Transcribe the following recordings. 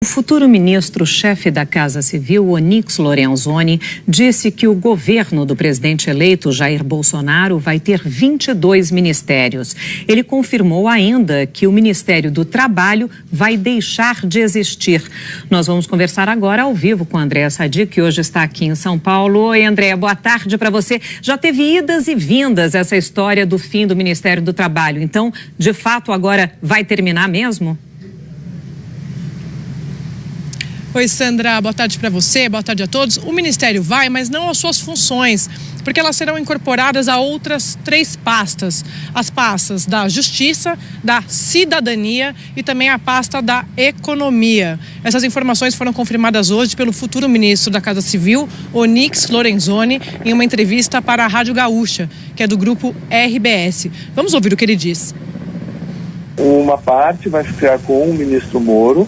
O futuro ministro-chefe da Casa Civil, Onyx Lorenzoni, disse que o governo do presidente eleito Jair Bolsonaro vai ter 22 ministérios. Ele confirmou ainda que o Ministério do Trabalho vai deixar de existir. Nós vamos conversar agora ao vivo com a Andréa Sadi, que hoje está aqui em São Paulo. Oi, Andréa, boa tarde para você. Já teve idas e vindas essa história do fim do Ministério do Trabalho. Então, de fato, agora vai terminar mesmo? Oi, Sandra, boa tarde para você, boa tarde a todos. O Ministério vai, mas não as suas funções, porque elas serão incorporadas a outras 3 pastas. As pastas da Justiça, da Cidadania e também a pasta da Economia. Essas informações foram confirmadas hoje pelo futuro ministro da Casa Civil, Onyx Lorenzoni, em uma entrevista para a Rádio Gaúcha, que é do grupo RBS. Vamos ouvir o que ele diz. Uma parte vai ficar com o ministro Moro,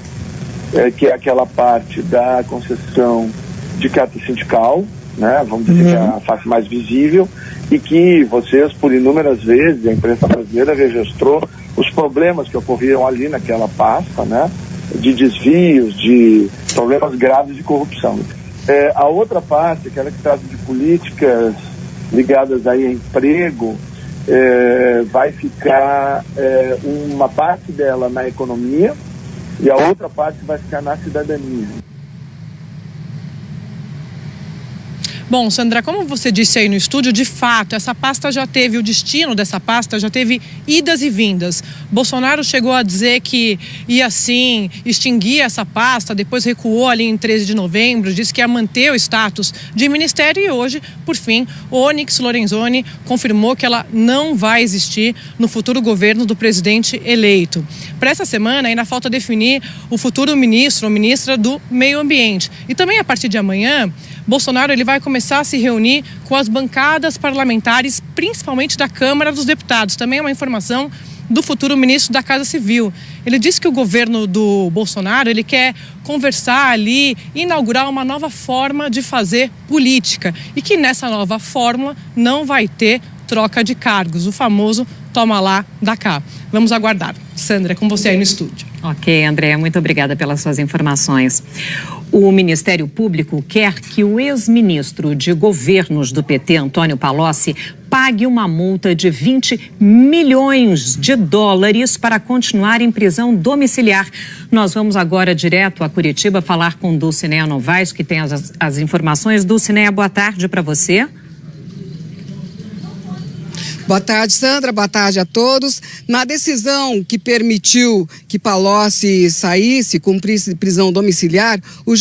que é aquela parte da concessão de carta sindical, né? Vamos dizer que é a face mais visível, e que vocês, por inúmeras vezes, a imprensa brasileira registrou os problemas que ocorriam ali naquela pasta, né? De desvios, de problemas graves de corrupção. A outra parte, aquela que trata de políticas ligadas aí a emprego, vai ficar uma parte dela na economia, e a outra parte vai ficar na cidadania. Bom, Sandra, como você disse aí no estúdio, de fato, essa pasta já teve, o destino dessa pasta já teve idas e vindas. Bolsonaro chegou a dizer que ia sim extinguir essa pasta, depois recuou ali em 13 de novembro, disse que ia manter o status de ministério e hoje, por fim, o Onyx Lorenzoni confirmou que ela não vai existir no futuro governo do presidente eleito. Para essa semana ainda falta definir o futuro ministro ou ministra do Meio Ambiente. E também a partir de amanhã, Bolsonaro ele vai começar a se reunir com as bancadas parlamentares, principalmente da Câmara dos Deputados. Também é uma informação do futuro ministro da Casa Civil. Ele disse que o governo do Bolsonaro ele quer conversar ali, inaugurar uma nova forma de fazer política e que nessa nova fórmula não vai ter troca de cargos, o famoso toma lá, dá cá. Vamos aguardar. Sandra, com você aí no estúdio. Ok, Andréa, muito obrigada pelas suas informações. O Ministério Público quer que o ex-ministro de governos do PT, Antônio Palocci, pague uma multa de 20 milhões de dólares para continuar em prisão domiciliar. Nós vamos agora direto a Curitiba falar com Dulcinea Novaes, que tem as informações. Dulcinea, boa tarde para você. Boa tarde, Sandra. Boa tarde a todos. Na decisão que permitiu que Palocci saísse, cumprisse prisão domiciliar, o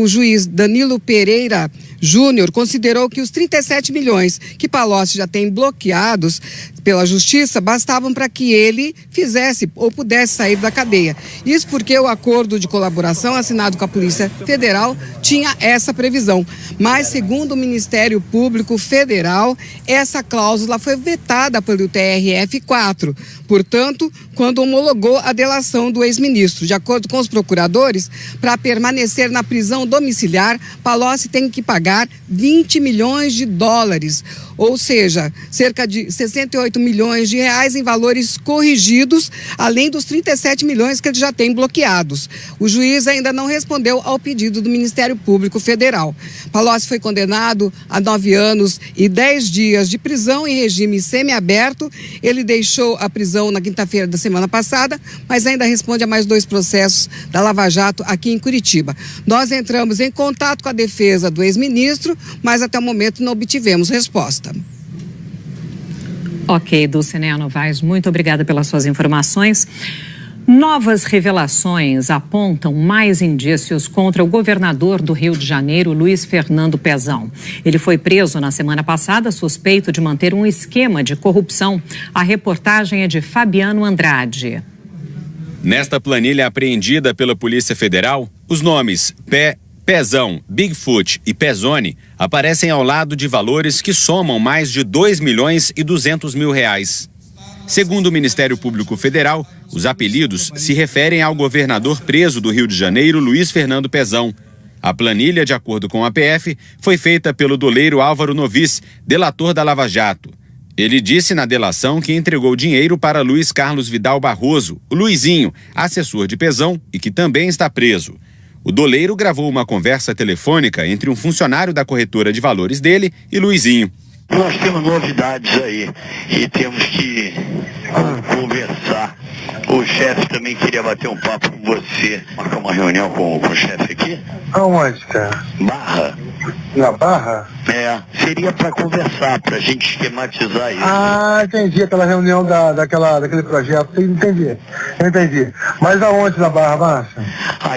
juiz Danilo Pereira Júnior considerou que os 37 milhões que Palocci já tem bloqueados pela Justiça bastavam para que ele fizesse ou pudesse sair da cadeia. Isso porque o acordo de colaboração assinado com a Polícia Federal tinha essa previsão. Mas, segundo o Ministério Público Federal, essa cláusula foi vetada pelo TRF-4. Portanto, quando homologou a delação do ex-ministro. De acordo com os procuradores, para permanecer na prisão domiciliar, Palocci tem que pagar 20 milhões de dólares, ou seja, cerca de 68 milhões de reais em valores corrigidos, além dos 37 milhões que ele já tem bloqueados. O juiz ainda não respondeu ao pedido do Ministério Público Federal. Palocci foi condenado a 9 anos e 10 dias de prisão em regime semiaberto. Ele deixou a prisão na quinta-feira da semana passada, mas ainda responde a mais 2 processos da Lava Jato aqui em Curitiba. Nós entramos em contato com a defesa do ex-ministro, mas até o momento não obtivemos resposta. Ok, Dulcinea Novaes, muito obrigada pelas suas informações. Novas revelações apontam mais indícios contra o governador do Rio de Janeiro, Luiz Fernando Pezão. Ele foi preso na semana passada, suspeito de manter um esquema de corrupção. A reportagem é de Fabiano Andrade. Nesta planilha apreendida pela Polícia Federal, os nomes Pezão, Bigfoot e Pezoni aparecem ao lado de valores que somam mais de 2 milhões e 200 mil reais. Segundo o Ministério Público Federal, os apelidos se referem ao governador preso do Rio de Janeiro, Luiz Fernando Pezão. A planilha, de acordo com a PF, foi feita pelo doleiro Álvaro Novis, delator da Lava Jato. Ele disse na delação que entregou dinheiro para Luiz Carlos Vidal Barroso, o Luizinho, assessor de Pezão e que também está preso. O doleiro gravou uma conversa telefônica entre um funcionário da corretora de valores dele e Luizinho. Nós temos novidades aí e temos que conversar. O chefe também queria bater um papo com você. Marcar uma reunião com o chefe aqui? Aonde, cara? Barra. Na Barra? É, seria para conversar, pra gente esquematizar isso. Ah, entendi, aquela reunião daquele projeto, eu entendi. Mas aonde na Barra, Márcia?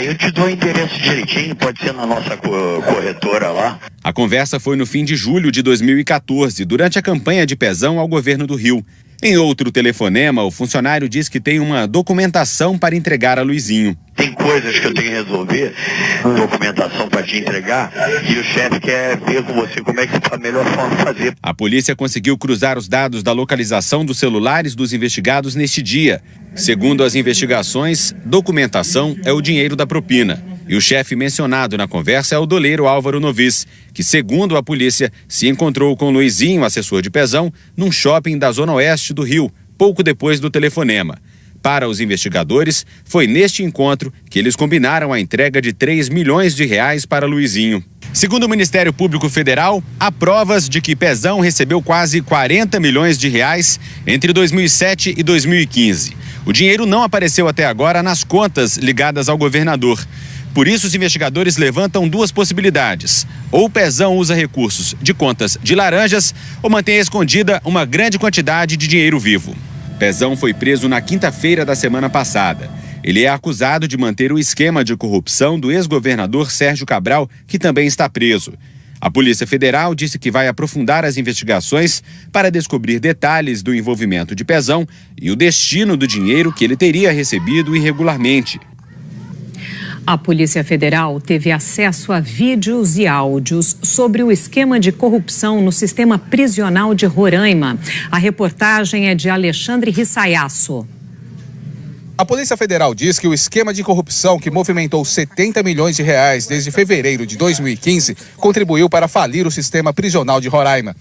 Eu te dou o endereço direitinho, pode ser na nossa corretora lá. A conversa foi no fim de julho de 2014, durante a campanha de Pezão ao governo do Rio. Em outro telefonema, o funcionário diz que tem uma documentação para entregar a Luizinho. Tem coisas que eu tenho que resolver, documentação para te entregar, e o chefe quer ver com você como é que está a melhor forma de fazer. A polícia conseguiu cruzar os dados da localização dos celulares dos investigados neste dia. Segundo as investigações, documentação é o dinheiro da propina. E o chefe mencionado na conversa é o doleiro Álvaro Novis, que, segundo a polícia, se encontrou com Luizinho, assessor de Pezão, num shopping da zona oeste do Rio, pouco depois do telefonema. Para os investigadores, foi neste encontro que eles combinaram a entrega de 3 milhões de reais para Luizinho. Segundo o Ministério Público Federal, há provas de que Pezão recebeu quase 40 milhões de reais entre 2007 e 2015. O dinheiro não apareceu até agora nas contas ligadas ao governador. Por isso, os investigadores levantam duas possibilidades. Ou Pezão usa recursos de contas de laranjas ou mantém escondida uma grande quantidade de dinheiro vivo. Pezão foi preso na quinta-feira da semana passada. Ele é acusado de manter o esquema de corrupção do ex-governador Sérgio Cabral, que também está preso. A Polícia Federal disse que vai aprofundar as investigações para descobrir detalhes do envolvimento de Pezão e o destino do dinheiro que ele teria recebido irregularmente. A Polícia Federal teve acesso a vídeos e áudios sobre o esquema de corrupção no sistema prisional de Roraima. A reportagem é de Alexandre Rissaiasso. A Polícia Federal diz que o esquema de corrupção que movimentou 70 milhões de reais desde fevereiro de 2015 contribuiu para falir o sistema prisional de Roraima.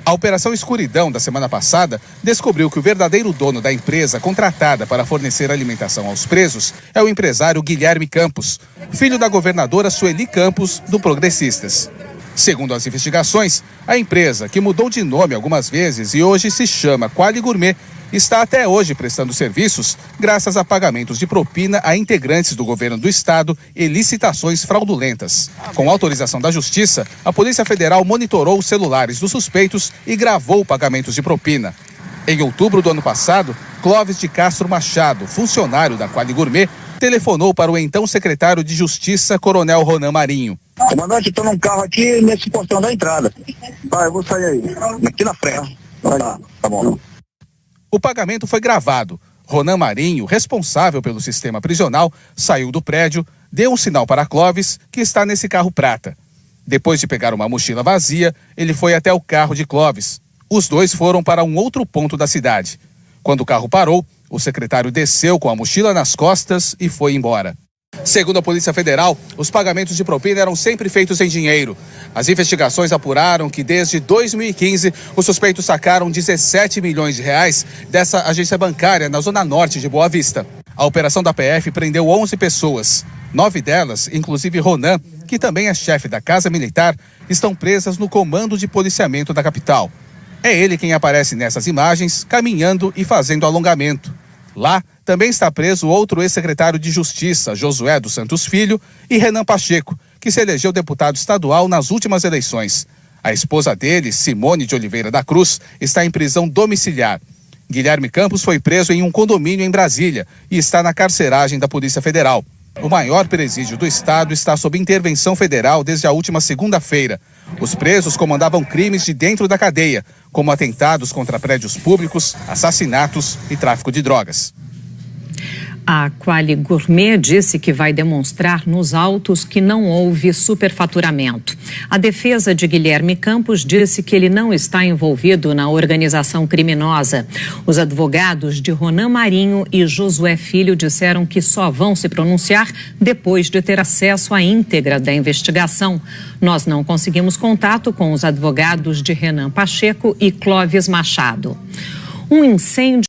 A Operação Escuridão da semana passada descobriu que o verdadeiro dono da empresa contratada para fornecer alimentação aos presos é o empresário Guilherme Campos, filho da governadora Sueli Campos, do Progressistas. Segundo as investigações, a empresa, que mudou de nome algumas vezes e hoje se chama Quali Gourmet, está até hoje prestando serviços graças a pagamentos de propina a integrantes do governo do estado e licitações fraudulentas. Com autorização da Justiça, a Polícia Federal monitorou os celulares dos suspeitos e gravou pagamentos de propina. Em outubro do ano passado, Clóvis de Castro Machado, funcionário da Quali Gourmet, telefonou para o então secretário de Justiça, Coronel Ronan Marinho. Comandante, estou num carro aqui nesse portão da entrada. Eu vou sair aí. Aqui na frente. Tá bom. O pagamento foi gravado. Ronan Marinho, responsável pelo sistema prisional, saiu do prédio, deu um sinal para Clóvis, que está nesse carro prata. Depois de pegar uma mochila vazia, ele foi até o carro de Clóvis. Os dois foram para um outro ponto da cidade. Quando o carro parou, o secretário desceu com a mochila nas costas e foi embora. Segundo a Polícia Federal, os pagamentos de propina eram sempre feitos em dinheiro. As investigações apuraram que desde 2015 os suspeitos sacaram 17 milhões de reais dessa agência bancária na zona norte de Boa Vista. A operação da PF prendeu 11 pessoas. 9 delas, inclusive Ronan, que também é chefe da Casa Militar, estão presas no comando de policiamento da capital. É ele quem aparece nessas imagens, caminhando e fazendo alongamento. Lá também está preso outro ex-secretário de Justiça, Josué dos Santos Filho, e Renan Pacheco, que se elegeu deputado estadual nas últimas eleições. A esposa dele, Simone de Oliveira da Cruz, está em prisão domiciliar. Guilherme Campos foi preso em um condomínio em Brasília e está na carceragem da Polícia Federal. O maior presídio do estado está sob intervenção federal desde a última segunda-feira. Os presos comandavam crimes de dentro da cadeia, como atentados contra prédios públicos, assassinatos e tráfico de drogas. A Quali Gourmet disse que vai demonstrar nos autos que não houve superfaturamento. A defesa de Guilherme Campos disse que ele não está envolvido na organização criminosa. Os advogados de Ronan Marinho e Josué Filho disseram que só vão se pronunciar depois de ter acesso à íntegra da investigação. Nós não conseguimos contato com os advogados de Renan Pacheco e Clóvis Machado. Um incêndio